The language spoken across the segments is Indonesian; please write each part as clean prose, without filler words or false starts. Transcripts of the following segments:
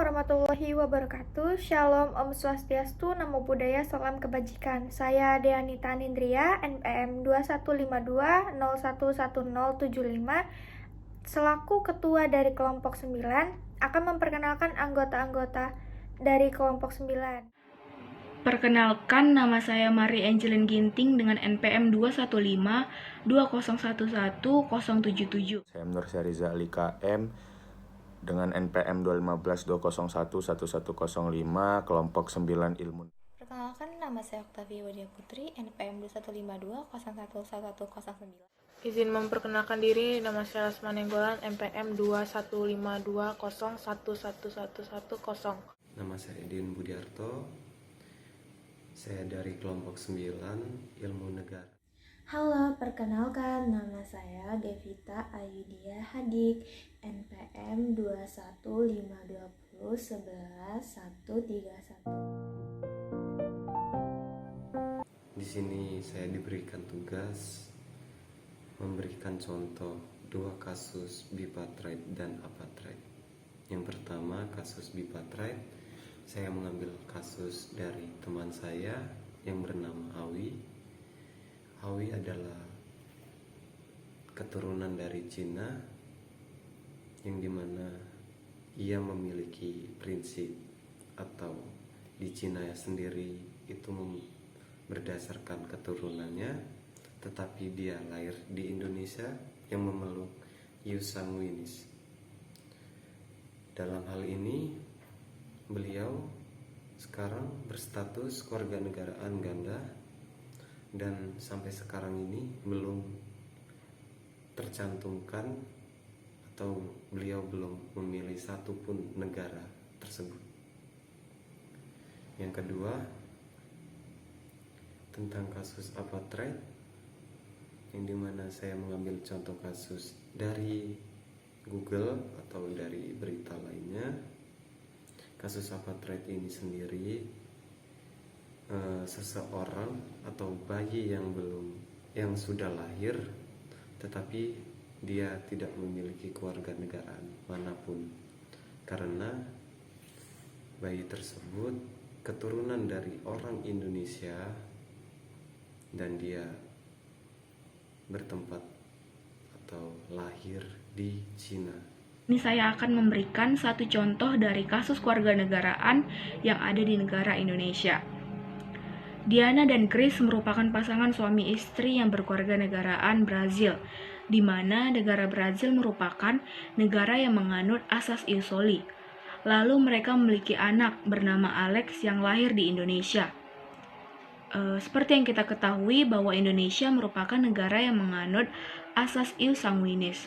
warahmatullahi wabarakatuh. Shalom, Om Swastiastu, Namo Buddhaya, Salam Kebajikan. Saya Deanita Nindria, NPM 2152011075, selaku Ketua dari Kelompok 9, akan memperkenalkan anggota-anggota dari Kelompok 9. Perkenalkan, nama saya Mari Angelin Ginting dengan NPM 215-2011-077. Saya Nur Syariza Ali KM dengan NPM 215-201-1105, kelompok 9 ilmu. Perkenalkan, nama saya Oktavia Wadia Putri, NPM 2152-011109. Izin memperkenalkan diri, nama saya Lasma Nenggolan, NPM 2152-011110. Nama saya Edin Budiarto, saya dari kelompok 9 Ilmu Negara. Halo, perkenalkan nama saya Devita Ayudia Hadik, NPM 21520111131. Di sini saya diberikan tugas memberikan contoh dua kasus bipatrite dan apatrite. Yang pertama, kasus bipatrite, saya mengambil kasus dari teman saya yang bernama Awi. Awi adalah keturunan dari Cina, yang dimana ia memiliki prinsip atau di Cina sendiri itu berdasarkan keturunannya, tetapi dia lahir di Indonesia yang memeluk ius sanguinis. Dalam hal ini beliau sekarang berstatus kewarganegaraan ganda dan sampai sekarang ini belum tercantumkan atau beliau belum memilih satupun negara tersebut. Yang kedua, tentang kasus apatride, yang dimana saya mengambil contoh kasus dari Google atau dari berita lainnya. Kasus apatride ini sendiri, seseorang atau bayi yang sudah lahir tetapi dia tidak memiliki kewarganegaraan manapun, karena bayi tersebut keturunan dari orang Indonesia dan dia bertempat atau lahir di Cina. Ini saya akan memberikan satu contoh dari kasus kewarganegaraan yang ada di negara Indonesia. Diana dan Chris merupakan pasangan suami istri yang berkewarganegaraan Brazil, di mana negara Brazil merupakan negara yang menganut asas ius soli. Lalu mereka memiliki anak bernama Alex yang lahir di Indonesia. Seperti yang kita ketahui bahwa Indonesia merupakan negara yang menganut asas ius sanguinis.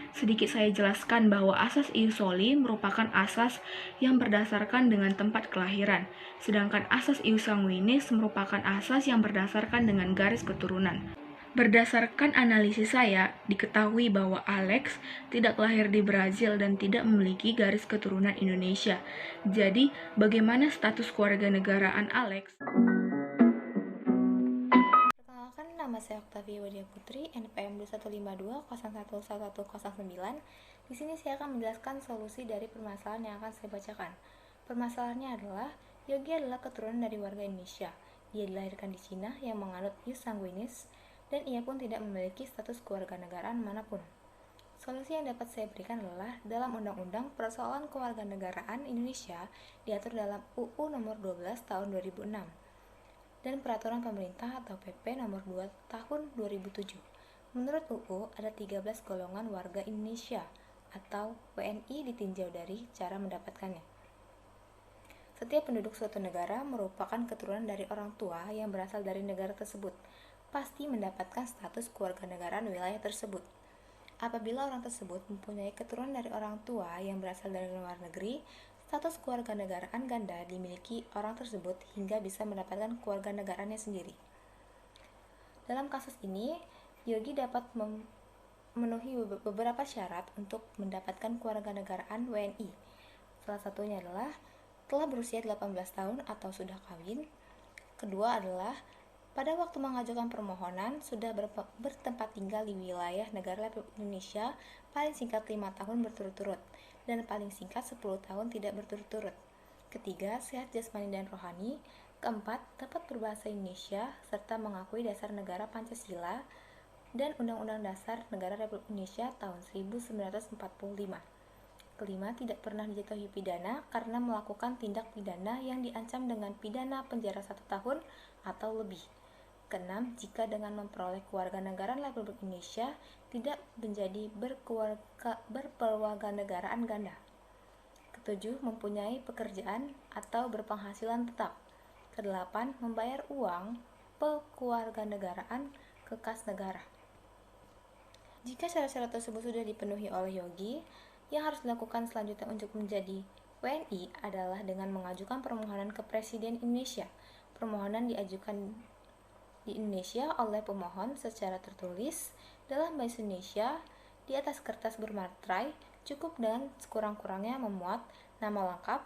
Sedikit saya jelaskan bahwa asas ius soli merupakan asas yang berdasarkan dengan tempat kelahiran, sedangkan asas ius sanguinis merupakan asas yang berdasarkan dengan garis keturunan. Berdasarkan analisis saya, diketahui bahwa Alex tidak lahir di Brazil dan tidak memiliki garis keturunan Indonesia. Jadi, bagaimana status kewarganegaraan Alex? Nama saya Oktavia Wadia Putri, NPM 2152-011109. Di sini saya akan menjelaskan solusi dari permasalahan yang akan saya bacakan. Permasalahannya adalah, Yogi adalah keturunan dari warga Indonesia. Dia dilahirkan di Cina yang menganut ius sanguinis, dan ia pun tidak memiliki status kewarganegaraan manapun. Solusi yang dapat saya berikan adalah, dalam Undang-Undang Persoalan Kewarganegaraan Indonesia diatur dalam UU Nomor 12 Tahun 2006. Dan Peraturan Pemerintah atau PP Nomor 2 Tahun 2007. Menurut UU, ada 13 golongan warga Indonesia atau WNI ditinjau dari cara mendapatkannya. Setiap penduduk suatu negara merupakan keturunan dari orang tua yang berasal dari negara tersebut, pasti mendapatkan status kewarganegaraan wilayah tersebut. Apabila orang tersebut mempunyai keturunan dari orang tua yang berasal dari luar negeri, status kewarganegaraan ganda dimiliki orang tersebut hingga bisa mendapatkan kewarganegaraannya sendiri. Dalam kasus ini, Yogi dapat memenuhi beberapa syarat untuk mendapatkan kewarganegaraan WNI. Salah satunya adalah telah berusia 18 tahun atau sudah kawin. Kedua adalah pada waktu mengajukan permohonan sudah bertempat tinggal di wilayah negara Republik Indonesia paling singkat 5 tahun berturut-turut dan paling singkat 10 tahun tidak berturut-turut. Ketiga, sehat jasmani dan rohani. Keempat, dapat berbahasa Indonesia serta mengakui dasar negara Pancasila dan Undang-Undang Dasar Negara Republik Indonesia tahun 1945. Kelima, tidak pernah dijatuhi pidana karena melakukan tindak pidana yang diancam dengan pidana penjara 1 tahun atau lebih. Keenam, jika dengan memperoleh kewarganegaraan Republik Indonesia tidak menjadi berkewarganegaraan ganda. Ketujuh, mempunyai pekerjaan atau berpenghasilan tetap. Kedelapan, membayar uang kewarganegaraan ke kas negara. Jika syarat-syarat tersebut sudah dipenuhi oleh Yogi, yang harus dilakukan selanjutnya untuk menjadi WNI adalah dengan mengajukan permohonan ke Presiden Indonesia. Permohonan diajukan di Indonesia oleh pemohon secara tertulis dalam bahasa Indonesia di atas kertas bermaterai, cukup dengan sekurang-kurangnya memuat nama lengkap,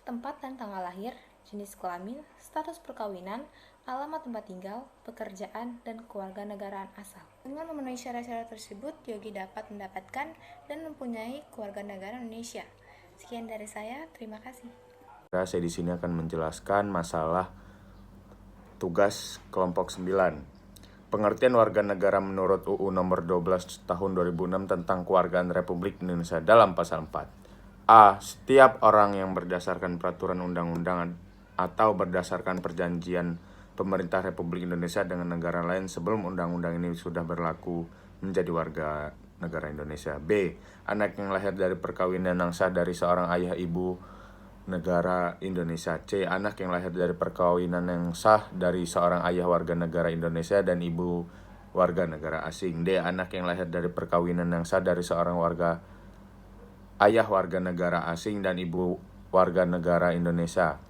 tempat dan tanggal lahir, jenis kelamin, status perkawinan, alamat tempat tinggal, pekerjaan, dan kewarganegaraan asal. Dengan memenuhi syarat-syarat tersebut, Yogi dapat mendapatkan dan mempunyai kewarganegaraan Indonesia. Sekian dari saya, terima kasih. Saya di sini akan menjelaskan masalah tugas kelompok 9. Pengertian warga negara menurut UU nomor 12 tahun 2006 tentang Kewargaan Republik Indonesia dalam pasal 4. A. Setiap orang yang berdasarkan peraturan undang-undangan atau berdasarkan perjanjian pemerintah Republik Indonesia dengan negara lain sebelum undang-undang ini sudah berlaku menjadi warga negara Indonesia. B. Anak yang lahir dari perkawinan yang sah dari seorang ayah ibu negara Indonesia. C. Anak yang lahir dari perkawinan yang sah dari seorang ayah warga negara Indonesia dan ibu warga negara asing. D. Anak yang lahir dari perkawinan yang sah dari seorang ayah warga negara asing dan ibu warga negara Indonesia.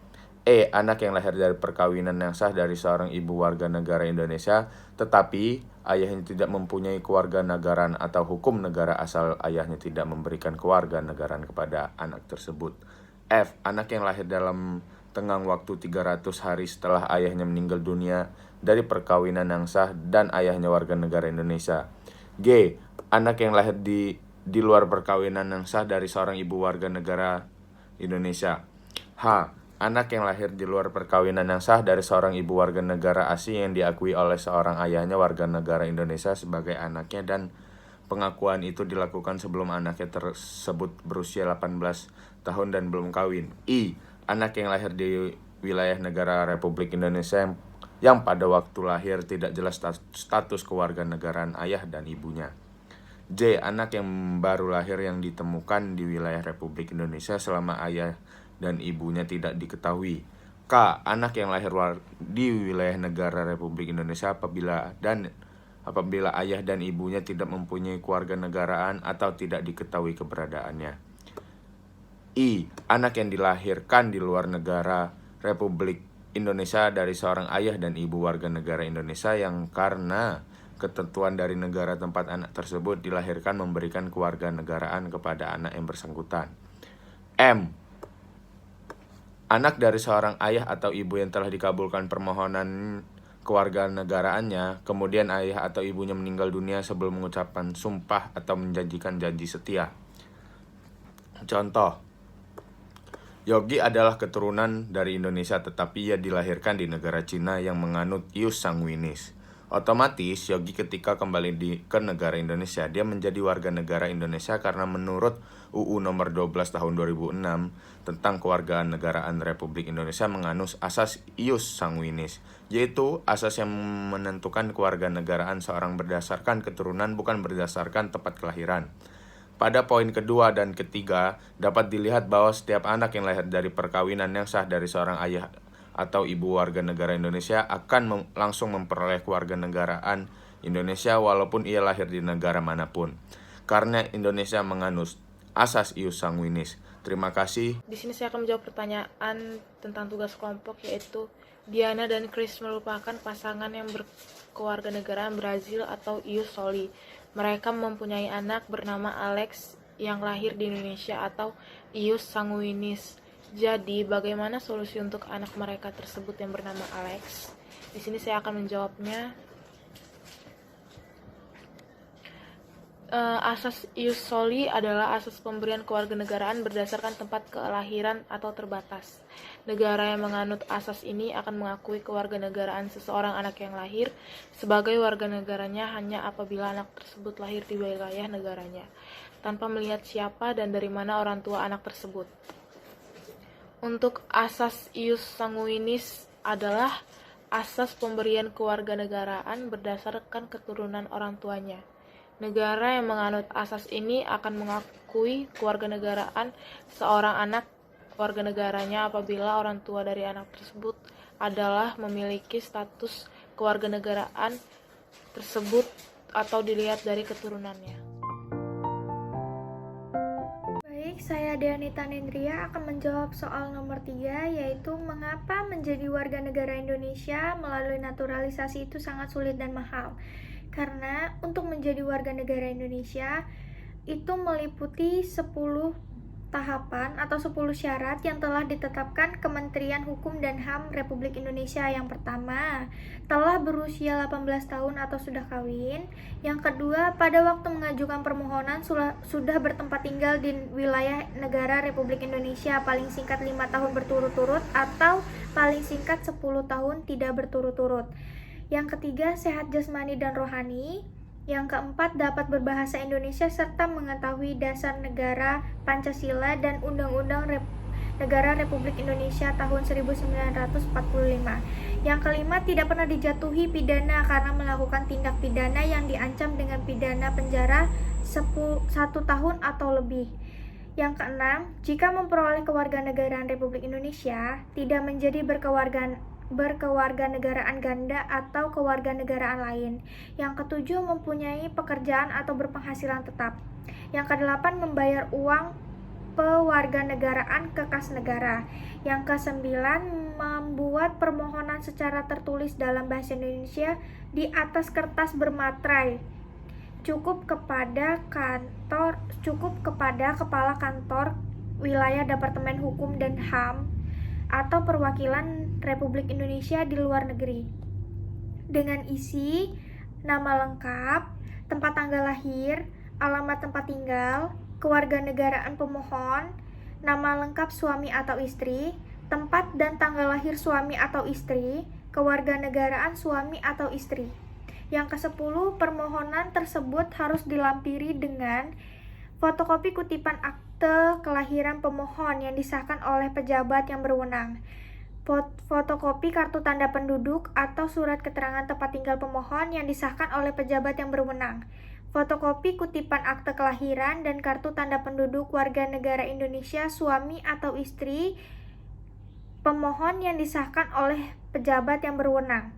E. Anak yang lahir dari perkawinan yang sah dari seorang ibu warga negara Indonesia, tetapi ayahnya tidak mempunyai kewarganegaraan atau hukum negara asal ayahnya tidak memberikan kewarganegaraan kepada anak tersebut. F. Anak yang lahir dalam tenggang waktu 300 hari setelah ayahnya meninggal dunia dari perkawinan yang sah dan ayahnya warga negara Indonesia. G. Anak yang lahir di luar perkawinan yang sah dari seorang ibu warga negara Indonesia. H. Anak yang lahir di luar perkawinan yang sah dari seorang ibu warga negara asing yang diakui oleh seorang ayahnya warga negara Indonesia sebagai anaknya dan pengakuan itu dilakukan sebelum anaknya tersebut berusia 18 tahun dan belum kawin. I. Anak yang lahir di wilayah negara Republik Indonesia yang pada waktu lahir tidak jelas status kewarganegaraan ayah dan ibunya. J. Anak yang baru lahir yang ditemukan di wilayah Republik Indonesia selama ayah dan ibunya tidak diketahui. K. Anak yang lahir di wilayah negara Republik Indonesia apabila ayah dan ibunya tidak mempunyai kewarganegaraan atau tidak diketahui keberadaannya. I. Anak yang dilahirkan di luar negara Republik Indonesia dari seorang ayah dan ibu warga negara Indonesia yang karena ketentuan dari negara tempat anak tersebut dilahirkan memberikan kewarganegaraan kepada anak yang bersangkutan. M. Anak dari seorang ayah atau ibu yang telah dikabulkan permohonan kewarganegaraannya, kemudian ayah atau ibunya meninggal dunia sebelum mengucapkan sumpah atau menjanjikan janji setia. Contoh, Yogi adalah keturunan dari Indonesia tetapi ia dilahirkan di negara Cina yang menganut ius sanguinis. Otomatis Yogi ketika kembali ke negara Indonesia, dia menjadi warga negara Indonesia karena menurut UU nomor 12 tahun 2006 tentang Kewarganegaraan Republik Indonesia menganut asas ius sanguinis, yaitu asas yang menentukan kewarganegaraan seorang berdasarkan keturunan bukan berdasarkan tempat kelahiran. Pada poin kedua dan ketiga, dapat dilihat bahwa setiap anak yang lahir dari perkawinan yang sah dari seorang ayah atau ibu warga negara Indonesia akan langsung memperoleh kewarganegaraan Indonesia walaupun ia lahir di negara manapun. Karena Indonesia menganut asas ius sanguinis. Terima kasih. Di sini saya akan menjawab pertanyaan tentang tugas kelompok, yaitu Diana dan Chris merupakan pasangan yang berkewarganegaraan Brazil atau ius soli. Mereka mempunyai anak bernama Alex yang lahir di Indonesia atau ius sanguinis. Jadi, bagaimana solusi untuk anak mereka tersebut yang bernama Alex? Di sini saya akan menjawabnya. Asas ius soli adalah asas pemberian kewarganegaraan berdasarkan tempat kelahiran atau terbatas. Negara yang menganut asas ini akan mengakui kewarganegaraan seseorang anak yang lahir sebagai warga negaranya hanya apabila anak tersebut lahir di wilayah negaranya, tanpa melihat siapa dan dari mana orang tua anak tersebut. Untuk asas ius sanguinis adalah asas pemberian kewarganegaraan berdasarkan keturunan orang tuanya. Negara yang menganut asas ini akan mengakui kewarganegaraan seorang anak warga negaranya apabila orang tua dari anak tersebut adalah memiliki status kewarganegaraan tersebut atau dilihat dari keturunannya. Baik, saya Deanita Nindria akan menjawab soal nomor 3, yaitu mengapa menjadi warga negara Indonesia melalui naturalisasi itu sangat sulit dan mahal. Karena untuk menjadi warga negara Indonesia itu meliputi 10 tahapan atau 10 syarat yang telah ditetapkan Kementerian Hukum dan HAM Republik Indonesia. Yang pertama, telah berusia 18 tahun atau sudah kawin. Yang kedua, pada waktu mengajukan permohonan sudah bertempat tinggal di wilayah negara Republik Indonesia paling singkat 5 tahun berturut-turut atau paling singkat 10 tahun tidak berturut-turut. Yang ketiga, sehat jasmani dan rohani. Yang keempat, dapat berbahasa Indonesia serta mengetahui dasar negara Pancasila dan Undang-Undang Negara Republik Indonesia tahun 1945. Yang kelima, tidak pernah dijatuhi pidana karena melakukan tindak pidana yang diancam dengan pidana penjara 1 tahun atau lebih. Yang keenam, jika memperoleh kewarganegaraan Republik Indonesia, tidak menjadi berkewarganegaraan ganda atau kewarganegaraan lain. Yang ketujuh, mempunyai pekerjaan atau berpenghasilan tetap. Yang kedelapan, membayar uang pewarganegaraan ke kas negara. Yang kesembilan, membuat permohonan secara tertulis dalam bahasa Indonesia di atas kertas bermaterai. Cukup kepada kepala kantor wilayah Departemen Hukum dan HAM atau perwakilan Republik Indonesia di luar negeri, dengan isi nama lengkap, tempat tanggal lahir, alamat tempat tinggal, kewarganegaraan pemohon, nama lengkap suami atau istri, tempat dan tanggal lahir suami atau istri, kewarganegaraan suami atau istri. Yang ke-10, permohonan tersebut harus dilampiri dengan fotokopi kutipan akte kelahiran pemohon yang disahkan oleh pejabat yang berwenang, fotokopi kartu tanda penduduk atau surat keterangan tempat tinggal pemohon yang disahkan oleh pejabat yang berwenang, fotokopi kutipan akte kelahiran dan kartu tanda penduduk warga negara Indonesia suami atau istri pemohon yang disahkan oleh pejabat yang berwenang,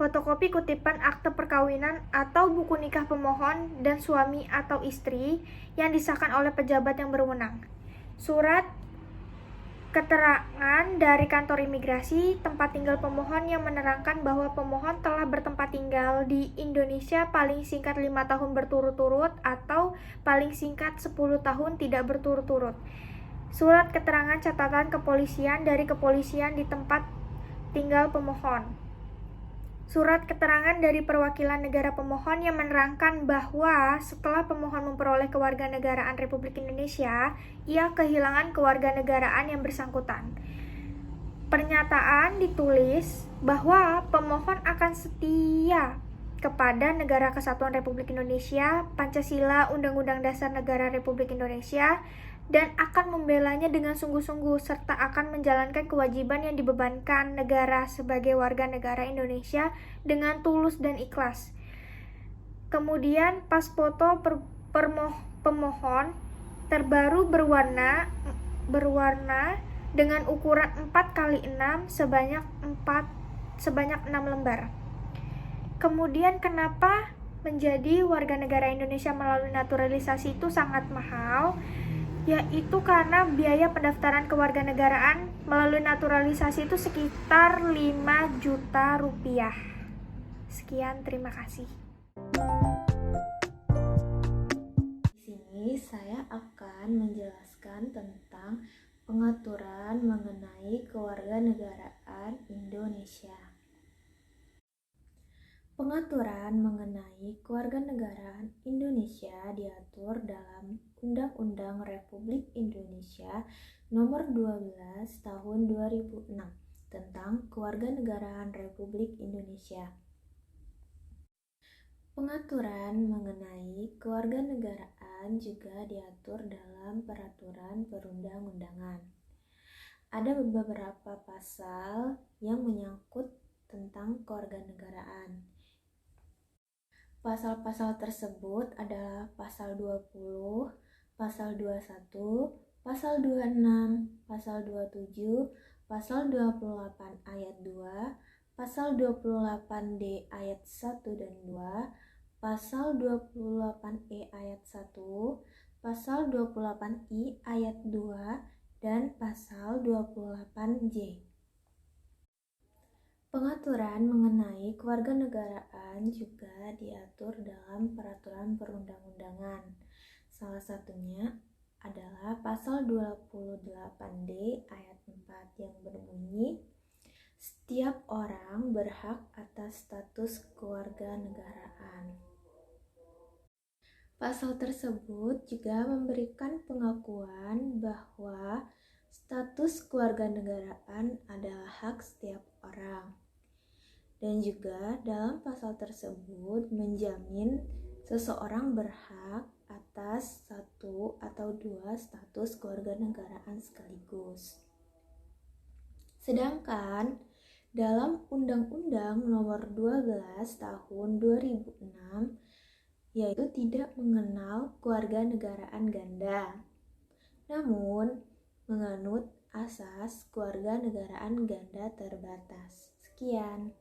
fotokopi kutipan akte perkawinan atau buku nikah pemohon dan suami atau istri yang disahkan oleh pejabat yang berwenang, surat keterangan dari kantor imigrasi tempat tinggal pemohon yang menerangkan bahwa pemohon telah bertempat tinggal di Indonesia paling singkat 5 tahun berturut-turut atau paling singkat 10 tahun tidak berturut-turut, surat keterangan catatan kepolisian dari kepolisian di tempat tinggal pemohon, surat keterangan dari perwakilan negara pemohon yang menerangkan bahwa setelah pemohon memperoleh kewarganegaraan Republik Indonesia, ia kehilangan kewarganegaraan yang bersangkutan. Pernyataan ditulis bahwa pemohon akan setia kepada Negara Kesatuan Republik Indonesia, Pancasila, Undang-Undang Dasar Negara Republik Indonesia, dan akan membelanya dengan sungguh-sungguh serta akan menjalankan kewajiban yang dibebankan negara sebagai warga negara Indonesia dengan tulus dan ikhlas. Kemudian pas foto pemohon terbaru berwarna dengan ukuran 4x6 sebanyak 6 lembar. Kemudian kenapa menjadi warga negara Indonesia melalui naturalisasi itu sangat mahal? Yaitu karena biaya pendaftaran kewarganegaraan melalui naturalisasi itu sekitar 5 juta rupiah. Sekian, terima kasih. Di sini saya akan menjelaskan tentang pengaturan mengenai kewarganegaraan Indonesia. Pengaturan mengenai kewarganegaraan Indonesia diatur dalam Undang-Undang Republik Indonesia Nomor 12 Tahun 2006 tentang Kewarganegaraan Republik Indonesia. Pengaturan mengenai kewarganegaraan juga diatur dalam peraturan perundang-undangan. Ada beberapa pasal yang menyangkut tentang kewarganegaraan. Pasal-pasal tersebut adalah pasal 20, pasal 21, pasal 26, pasal 27, pasal 28 ayat 2, pasal 28D ayat 1 dan 2, pasal 28E ayat 1, pasal 28I ayat 2, dan pasal 28J. Pengaturan mengenai kewarganegaraan juga diatur dalam peraturan perundang-undangan. Salah satunya adalah pasal 28D ayat 4 yang berbunyi, setiap orang berhak atas status kewarganegaraan. Pasal tersebut juga memberikan pengakuan bahwa status kewarganegaraan adalah hak setiap orang. Dan juga dalam pasal tersebut menjamin seseorang berhak atas satu atau dua status kewarganegaraan sekaligus. Sedangkan dalam Undang-Undang Nomor 12 Tahun 2006 yaitu tidak mengenal kewarganegaraan ganda, namun menganut asas kewarganegaraan ganda terbatas. Sekian.